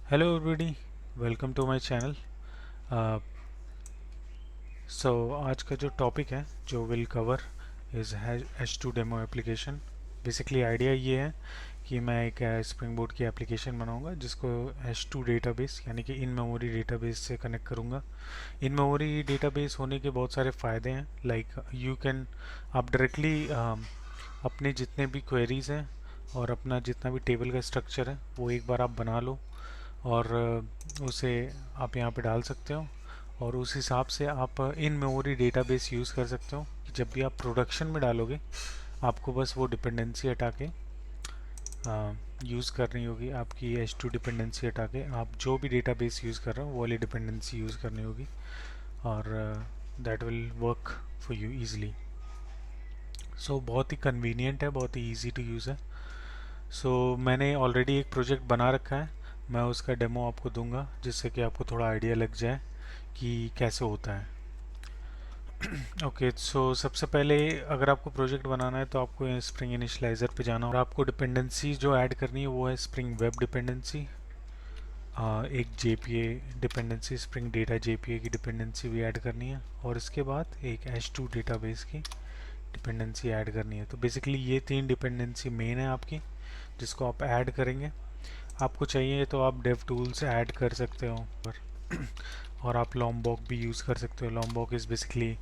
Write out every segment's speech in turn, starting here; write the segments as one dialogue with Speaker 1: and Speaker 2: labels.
Speaker 1: Hello everybody, welcome to my channel. uh, so आज का जो टॉपिक है जो will cover is H2 demo application. Basically idea ये है कि मैं एक स्प्रिंग बोर्ड की एप्लीकेशन बनाऊंगा जिसको H2 डेटाबेस यानी कि इन मेमोरी डेटाबेस से कनेक्ट करूंगा। इन मेमोरी डेटाबेस होने के बहुत सारे फ़ायदे हैं, लाइक यू कैन आप डायरेक्टली अपने जितने भी क्वेरीज हैं और अपना जितना भी टेबल का स्ट्रक्चर है वो एक बार आप बना लो और उसे आप यहाँ पे डाल सकते हो और उस हिसाब से आप इन मेमोरी डेटाबेस यूज़ कर सकते हो कि जब भी आप प्रोडक्शन में डालोगे आपको बस वो डिपेंडेंसी हटा के यूज़ करनी होगी। आपकी H2 डिपेंडेंसी हटा के आप जो भी डेटाबेस यूज़ कर रहे हो वो वाली डिपेंडेंसी यूज़ करनी होगी और that will work for you easily. So बहुत ही कन्वीनियंट है, बहुत ही ईजी टू यूज़ है। मैंने ऑलरेडी एक प्रोजेक्ट बना रखा है, मैं उसका डेमो आपको दूंगा जिससे कि आपको थोड़ा आइडिया लग जाए कि कैसे होता है। ओके, सो सबसे पहले अगर आपको प्रोजेक्ट बनाना है तो आपको स्प्रिंग इनिशियलाइज़र पे जाना और आपको डिपेंडेंसी जो ऐड करनी है वो है स्प्रिंग वेब डिपेंडेंसी, एक JPA dependency, spring data JPA की डिपेंडेंसी भी ऐड करनी है और इसके बाद एक H2 डेटाबेस की डिपेंडेंसी ऐड करनी है। तो बेसिकली ये तीन डिपेंडेंसी मेन है आपकी जिसको आप ऐड करेंगे। आपको चाहिए तो आप डेव टूल्स ऐड कर सकते हो और आप लॉम्बॉक भी यूज़ कर सकते हो। लॉम्बॉक is basically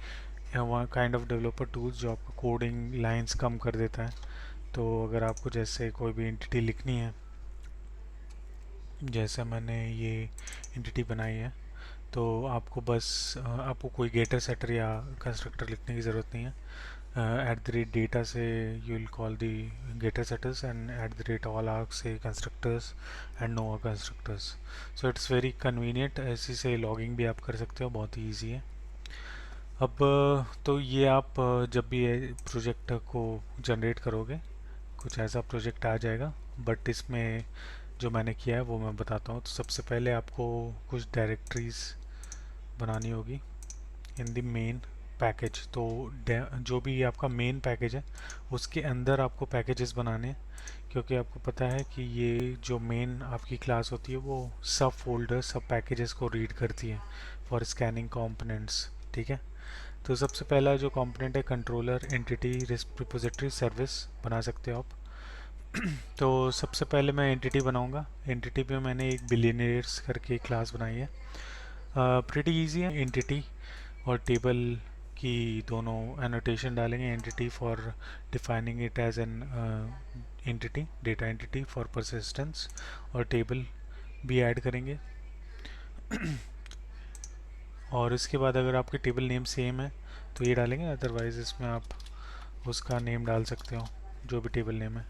Speaker 1: kind of developer tools जो आपको कोडिंग लाइंस कम कर देता है। तो अगर आपको जैसे कोई भी एंटिटी लिखनी है, जैसे मैंने ये एंटिटी बनाई है, तो आपको बस आपको कोई गेटर सेटर या कंस्ट्रक्टर लिखने की ज़रूरत नहीं है। एट द रेट डेटा से you will call the getter setters and at the rate all args से constructors and no constructors। So it's very convenient, ऐसी से लॉगिंग भी आप कर सकते हो, बहुत ही ईजी है। अब तो ये आप जब भी प्रोजेक्ट को जनरेट करोगे कुछ ऐसा प्रोजेक्ट आ जाएगा, बट इसमें जो मैंने किया है वो मैं बताता हूँ। तो सबसे पहले आपको कुछ डायरेक्टरीज बनानी होगी इन द मेन पैकेज। तो जो भी आपका मेन पैकेज है उसके अंदर आपको पैकेजेस बनाने हैं, क्योंकि आपको पता है कि ये जो मेन आपकी क्लास होती है वो सब फोल्डर सब पैकेजेस को रीड करती है फॉर स्कैनिंग कंपोनेंट्स। ठीक है, तो सबसे पहला जो कंपोनेंट है कंट्रोलर एंटिटी रिपोजिटरी सर्विस बना सकते हो आप। तो सबसे पहले मैं एंटिटी बनाऊंगा। एंटिटी पे मैंने एक बिलियनियर्स करके क्लास बनाई है। प्रिटी इजी है। एंटिटी और टेबल की दोनों एनोटेशन डालेंगे। Entity for defining it as an entity, data entity for persistence, और टेबल भी ऐड करेंगे। और इसके बाद अगर आपके टेबल नेम सेम है तो ये डालेंगे, अदरवाइज इसमें आप उसका नेम डाल सकते हो जो भी टेबल नेम है।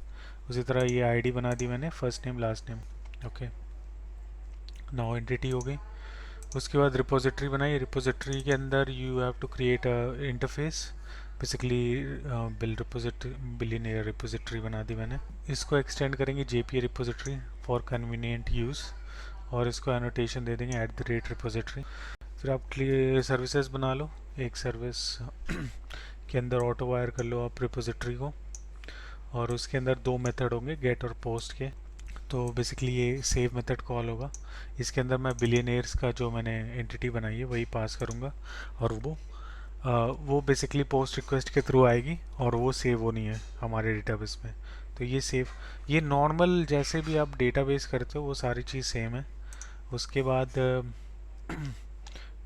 Speaker 1: उसी तरह ये आईडी बना दी मैंने, first name last name. Okay, now entity हो गई। उसके बाद रिपोजिटरी बनाई। रिपोजिटरी के अंदर you have to create a interface, basically billionaire repository बना दी मैंने। इसको एक्सटेंड करेंगे JPA repository for convenient use और इसको एनोटेशन दे देंगे एट द रेट रिपोजिटरी। फिर आप सर्विसेज बना लो। एक सर्विस के अंदर ऑटो वायर कर लो आप रिपोजिटरी को, और उसके अंदर दो मेथड होंगे, गेट और पोस्ट के। तो बेसिकली ये सेव मेथड कॉल होगा। इसके अंदर मैं बिलियनियर्स का जो मैंने एंटिटी बनाई है वही पास करूँगा और वो बेसिकली पोस्ट रिक्वेस्ट के थ्रू आएगी और वो सेव होनी है हमारे डेटाबेस में। तो ये सेव, ये नॉर्मल जैसे भी आप डेटाबेस करते हो वो सारी चीज़ सेम है। उसके बाद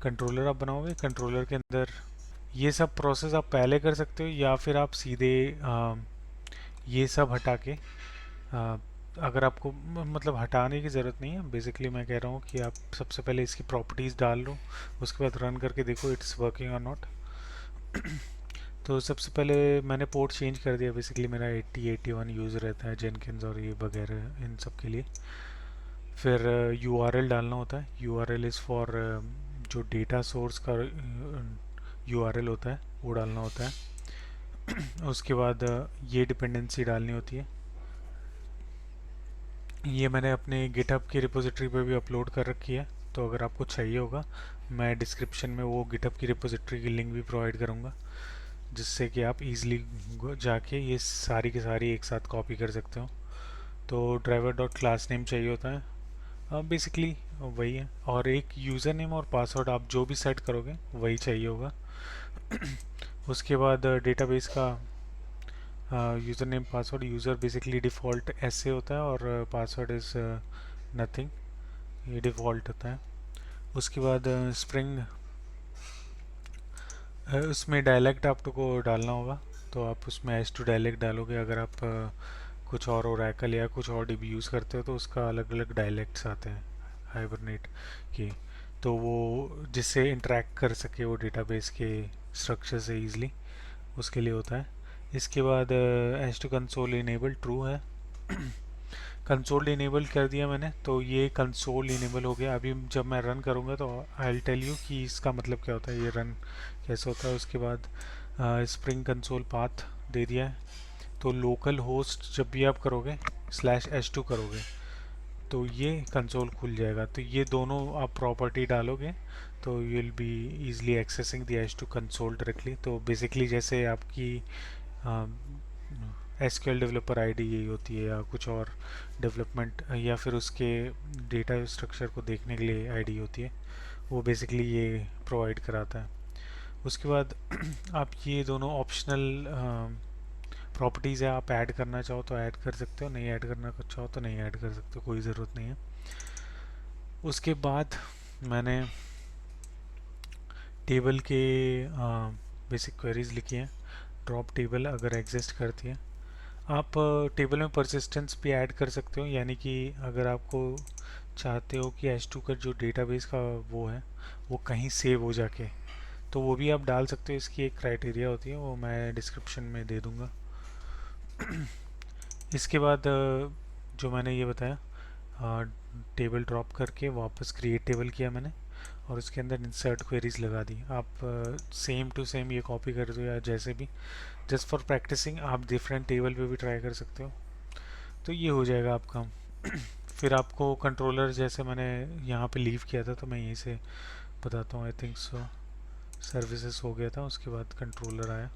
Speaker 1: कंट्रोलर आप बनाओगे। कंट्रोलर के अंदर ये सब प्रोसेस आप पहले कर सकते हो या फिर आप सीधे ये सब हटा के अगर आपको मतलब हटाने की ज़रूरत नहीं है। बेसिकली मैं कह रहा हूँ कि आप सबसे पहले इसकी प्रॉपर्टीज़ डाल लो, उसके बाद रन करके देखो इट्स वर्किंग और नॉट। तो सबसे पहले मैंने पोर्ट चेंज कर दिया। बेसिकली मेरा 8081 यूज़ रहता है जेनकिन्स और ये वगैरह इन सब के लिए। फिर URL डालना होता है। URL इज़ फॉर जो डेटा सोर्स का URL होता है वो डालना होता है। उसके बाद ये डिपेंडेंसी डालनी होती है। ये मैंने अपने गिटहब की रिपोजिटरी पे भी अपलोड कर रखी है, तो अगर आपको चाहिए होगा मैं डिस्क्रिप्शन में वो गिटहब की रिपोजिटरी की लिंक भी प्रोवाइड करूँगा, जिससे कि आप इजीली जाके ये सारी की सारी एक साथ कॉपी कर सकते हो। तो ड्राइवर डॉट क्लास नेम चाहिए होता है। बेसिकली वही है, और एक यूज़र नेम और पासवर्ड आप जो भी सेट करोगे वही चाहिए होगा। उसके बाद डेटाबेस का user name password, user basically default ऐसे होता है और पासवर्ड इज़ नथिंग, ये डिफ़ॉल्ट होता है। उसके बाद स्प्रिंग, उसमें डायलेक्ट आपको डालना होगा, तो आप उसमें एच टू डायलेक्ट डालोगे। अगर आप कुछ और ओरेकल या कुछ और डीबी यूज़ करते हो तो उसका अलग अलग डायलेक्ट्स आते हैं हाइबरनेट के, तो वो जिससे इंटरेक्ट कर सके वो डेटाबेस के स्ट्रक्चर से ईजिली, उसके लिए होता है। इसके बाद H two console enable true है। कंसोल इनेबल कर दिया मैंने, तो ये कंसोल इनेबल हो गया। अभी जब मैं रन करूँगा तो आई विल टेल यू कि इसका मतलब क्या होता है, ये रन कैसे होता है। उसके बाद स्प्रिंग कंसोल पाथ दे दिया है, तो लोकल होस्ट जब भी आप करोगे /h2 करोगे तो ये कंसोल खुल जाएगा। तो ये दोनों आप प्रॉपर्टी डालोगे तो you will be easily accessing the h2 console directly. तो बेसिकली जैसे आपकी एसक्यूएल डेवलपर आईडी यही होती है, या कुछ और डेवलपमेंट या फिर उसके डेटा स्ट्रक्चर को देखने के लिए आईडी होती है, वो बेसिकली ये प्रोवाइड कराता है। उसके बाद आप ये दोनों ऑप्शनल प्रॉपर्टीज़ है, आप ऐड करना चाहो तो ऐड कर सकते हो, नहीं ऐड करना चाहो तो नहीं ऐड कर सकते हो, कोई ज़रूरत नहीं है। उसके बाद मैंने टेबल के बेसिक क्वेरीज लिखी हैं। ड्रॉप टेबल अगर एग्जिस्ट करती है, आप टेबल में परसिस्टेंस भी ऐड कर सकते हो, यानी कि अगर आपको चाहते हो कि H2 का जो डेटाबेस का वो है वो कहीं सेव हो जाके, तो वो भी आप डाल सकते हो। इसकी एक क्राइटेरिया होती है, वो मैं डिस्क्रिप्शन में दे दूँगा। इसके बाद जो मैंने ये बताया, टेबल ड्रॉप करके वापस क्रिएट टेबल किया मैंने, और उसके अंदर इंसर्ट क्वेरीज लगा दी। आप सेम टू सेम ये कॉपी कर दो, या जैसे भी जस्ट फॉर प्रैक्टिसिंग आप डिफरेंट टेबल पे भी ट्राई कर सकते हो, तो ये हो जाएगा आपका। फिर आपको कंट्रोलर, जैसे मैंने यहाँ पे लीव किया था तो मैं यहीं से बताता हूँ। आई थिंक सो सर्विसेज हो गया था, उसके बाद कंट्रोलर आया।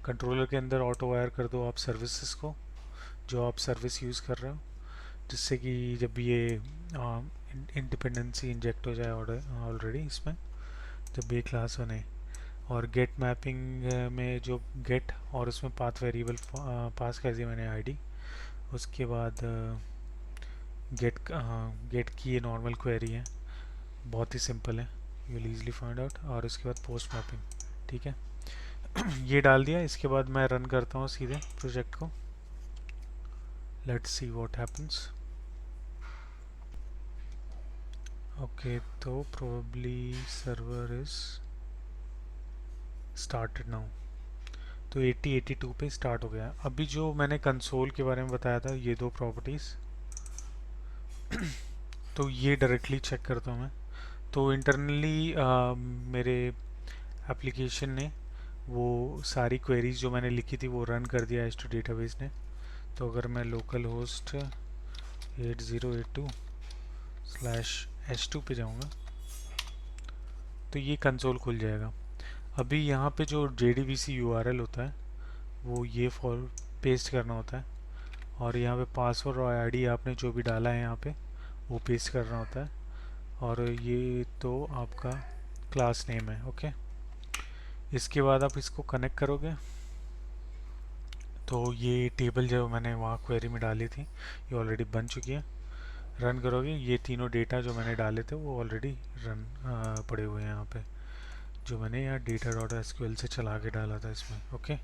Speaker 1: कंट्रोलर के अंदर ऑटो वायर कर दो आप सर्विसेज को, जो आप सर्विस यूज़ कर रहे हो, जिससे कि जब ये इंडिपेंडेंसी इंजेक्ट हो जाए ऑलरेडी इसमें, जब ये क्लास बने। और गेट मैपिंग में जो गेट और उसमें पाथ वेरिएबल पास कर दिया मैंने आईडी। उसके बाद गेट की ये नॉर्मल क्वेरी है, बहुत ही सिंपल है, you will easily find out. और उसके बाद पोस्ट मैपिंग, ठीक है। ये डाल दिया। इसके बाद मैं रन करता हूँ सीधे प्रोजेक्ट को, let's see what happens. Okay, तो probably server is started now, तो 8082 पे स्टार्ट हो गया। अभी जो मैंने कंसोल के बारे में बताया था, ये दो प्रॉपर्टीज़, तो ये डायरेक्टली चेक करता हूँ मैं। तो इंटरनली मेरे एप्लीकेशन ने वो सारी क्वेरीज जो मैंने लिखी थी वो रन कर दिया H2 डेटाबेस ने। तो अगर मैं लोकल होस्ट 8082/h2 पे जाऊँगा तो ये कंसोल खुल जाएगा। अभी यहाँ पे जो JDBC URL होता है वो ये फॉर पेस्ट करना होता है, और यहाँ पे पासवर्ड और आईडी आपने जो भी डाला है यहाँ पे वो पेस्ट करना होता है। और ये तो आपका क्लास नेम है, ओके। इसके बाद आप इसको कनेक्ट करोगे तो ये टेबल जो मैंने वहाँ क्वेरी में डाली थी ये ऑलरेडी बन चुकी है। रन करोगे, ये तीनों डेटा जो मैंने डाले थे वो ऑलरेडी रन पड़े हुए हैं यहाँ पे, जो मैंने यहाँ data.sql से चला के डाला था इसमें, ओके।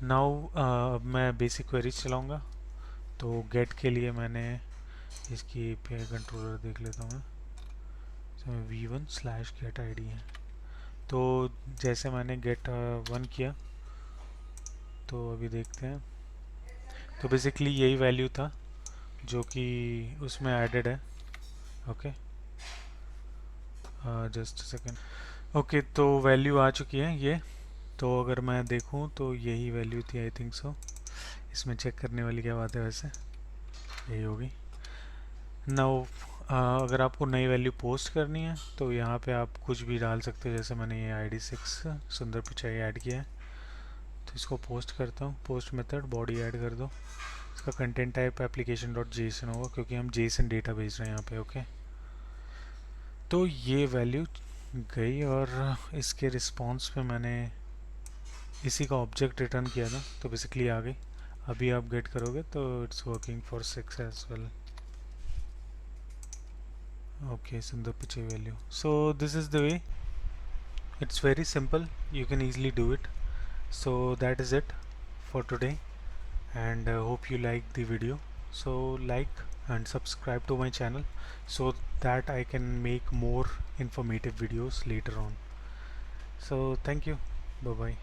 Speaker 1: नाउ अब मैं बेसिक क्वेरीज चलाऊँगा। तो गेट के लिए मैंने इसकी API कंट्रोलर देख लेता हूँ मैं, इसमें v1/get id है। तो जैसे मैंने गेट 1 किया, तो अभी देखते हैं। तो बेसिकली यही वैल्यू था जो कि उसमें एडेड है, ओके। Just second. ओके, तो वैल्यू आ चुकी है ये। तो अगर मैं देखूं तो यही वैल्यू थी, आई थिंक सो। इसमें चेक करने वाली क्या बात है, वैसे यही होगी। नाउ अगर आपको नई वैल्यू पोस्ट करनी है तो यहाँ पे आप कुछ भी डाल सकते हो। जैसे मैंने ये ID6 सुंदर पिचाई ऐड किया है, तो इसको पोस्ट करता हूँ। पोस्ट मेथड बॉडी ऐड कर दो, इसका content type application dot JSON होगा क्योंकि हम जेसन डेटा भेज रहे हैं यहाँ पे। ओके, तो ये वैल्यू गई और इसके रिस्पॉन्स पे मैंने इसी का ऑब्जेक्ट रिटर्न किया था, तो बेसिकली आ गई। अभी आप गेट करोगे तो it's working for 6 as well. Okay, सुंदर पिचे value. So this is the way, it's very simple, you can easily do it. So that is it for today, and hope you like the video. So like and subscribe to my channel so that I can make more informative videos later on. So thank you, bye bye.